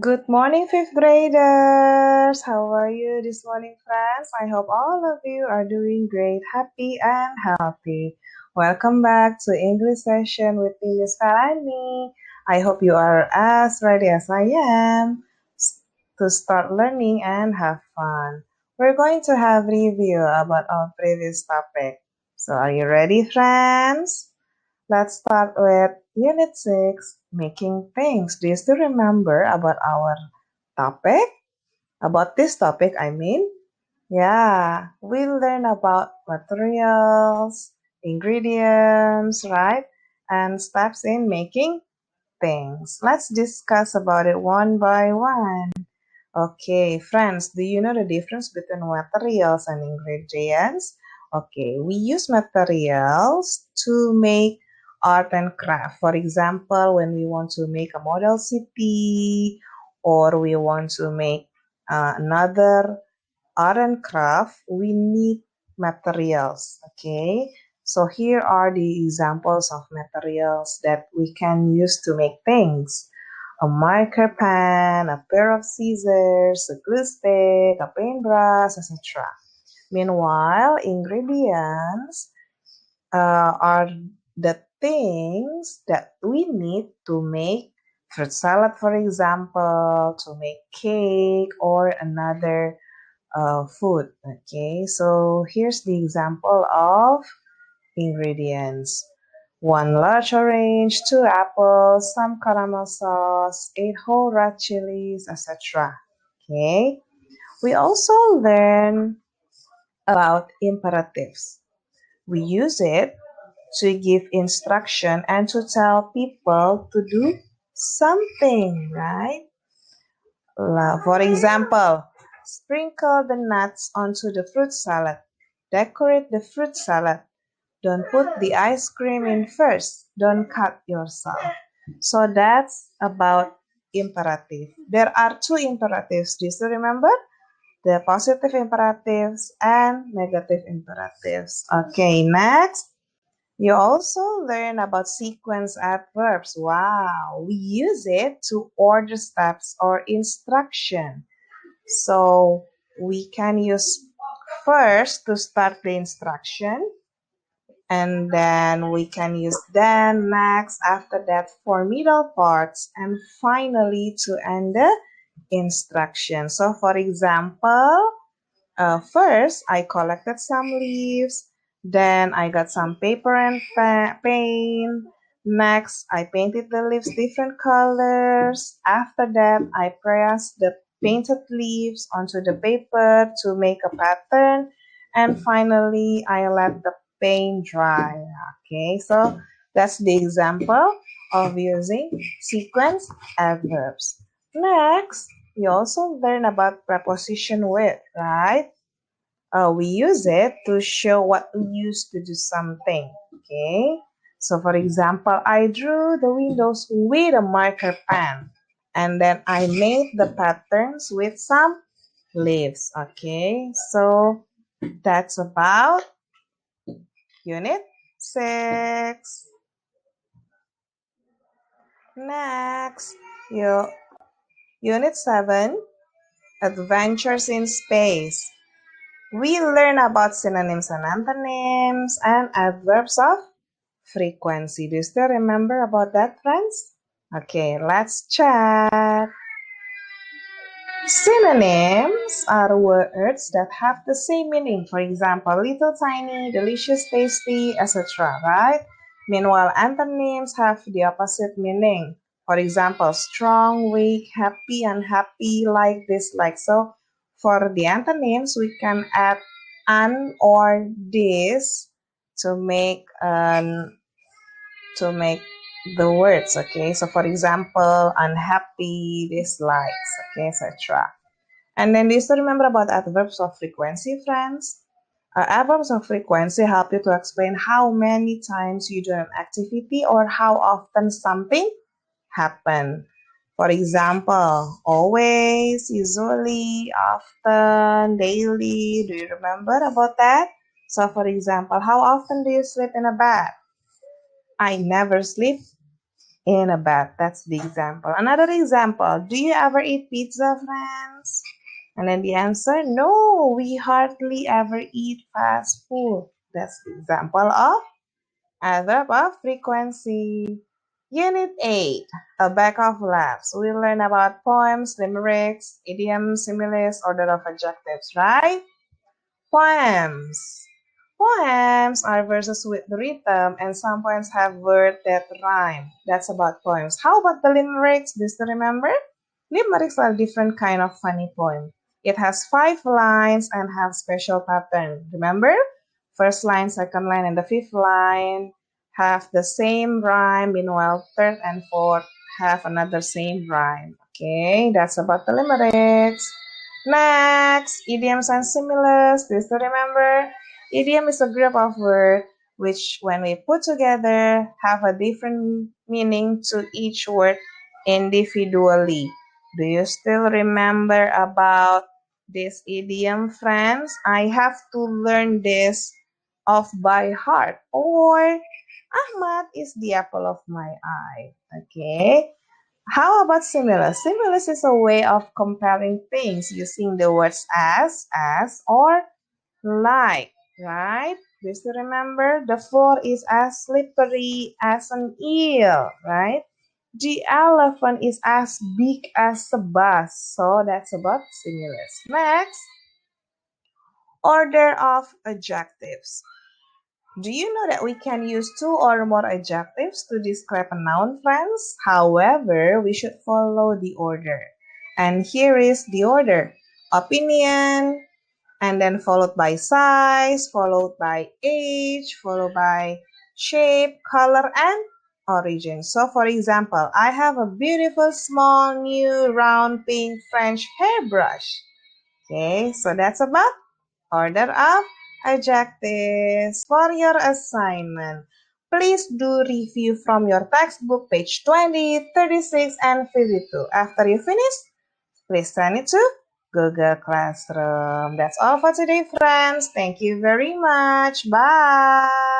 Good morning, fifth graders. How are you this morning, friends? I hope all of you are doing great, happy, and healthy. Welcome back to English session with me, Miss Falani. I hope you are as ready as I am to start learning and have fun. We're going to have review about our previous topic. So, are you ready, friends? Let's start with Unit 6, Making Things. Do you still remember about our topic? About this topic, I mean? Yeah, we learn about materials, ingredients, right? And steps in making things. Let's discuss about it one by one. Okay, friends, do you know the difference between materials and ingredients? Okay, we use materials to make art and craft. For example, when we want to make a model city or we want to make another art and craft, we need materials. Okay, so here are the examples of materials that we can use to make things: a marker pen, a pair of scissors, a glue stick, a paintbrush, etc. Meanwhile, ingredients are the things that we need to make fruit salad, for example, to make cake or another food. Okay, so here's the example of ingredients: one large orange, two apples, some caramel sauce, 8 whole red chilies, etc. Okay, we also learn about imperatives. We use it to give instruction and to tell people to do something, right? For example, sprinkle the nuts onto the fruit salad. Decorate the fruit salad. Don't put the ice cream in first. Don't cut yourself. So that's about imperative. There are two imperatives. Do you still remember? The positive imperatives and negative imperatives. Okay, next. You also learn about sequence adverbs. Wow, we use it to order steps or instruction. So we can use first to start the instruction, and then we can use then, next, after that for middle parts, and finally to end the instruction. So for example, first I collected some leaves, then I got some paper and paint. Next, I painted the leaves different colors. After that, I pressed the painted leaves onto the paper to make a pattern. And finally, I let the paint dry. Okay, so that's the example of using sequence adverbs. Next, you also learn about preposition with, right? We use it to show what we use to do something. Okay, so for example, I drew the windows with a marker pen, and then I made the patterns with some leaves. Okay, so that's about unit 6. Next, you unit 7, adventures in space. We learn about synonyms and antonyms and adverbs of frequency. Do you still remember about that, friends? Okay, let's check. Synonyms are words that have the same meaning. For example, little, tiny, delicious, tasty, etc. Right? Meanwhile, antonyms have the opposite meaning. For example, strong, weak, happy, unhappy, like, dislike. So, for the antonyms, we can add an or this to make the words. Okay, so for example, unhappy, dislikes, okay, etc. And then do you still remember about adverbs of frequency, friends? Adverbs of frequency help you to explain how many times you do an activity or how often something happen. For example, always, usually, often, daily. Do you remember about that? So for example, how often do you sleep in a bed? I never sleep in a bath. That's the example. Another example, do you ever eat pizza, friends? And then the answer, no, we hardly ever eat fast food. That's the example of adverb of frequency. Unit 8, a bag of laughs. We learn about poems, limericks, idioms, similes, order of adjectives, right? Poems. Poems are verses with rhythm, and some poems have words that rhyme. That's about poems. How about the limericks? Do you still remember? Limericks are different kind of funny poem. It has 5 lines and have special pattern. Remember? First line, second line, and the fifth line have the same rhyme. Meanwhile, third and fourth have another same rhyme. Okay, that's about the limericks. Next, idioms and similes. Do you still remember? Idiom is a group of words which, when we put together, have a different meaning to each word individually. Do you still remember about this idiom, friends? I have to learn this off by heart. Or Ahmad is the apple of my eye. Okay. How about similes? Similes is a way of comparing things using the words as, or like, right? Do you still remember? The floor is as slippery as an eel, right? The elephant is as big as a bus. So that's about similes. Next, order of adjectives. Do you know that we can use 2 or more adjectives to describe a noun, friends? However, we should follow the order. And here is the order. Opinion, and then followed by size, followed by age, followed by shape, color, and origin. So for example, I have a beautiful small new round pink French hairbrush. Okay, so that's about order of adjectives. For your assignment, please do review from your textbook page 20, 36, and 52. After you finish, please send it to Google Classroom. That's all for today, friends. Thank you very much. Bye.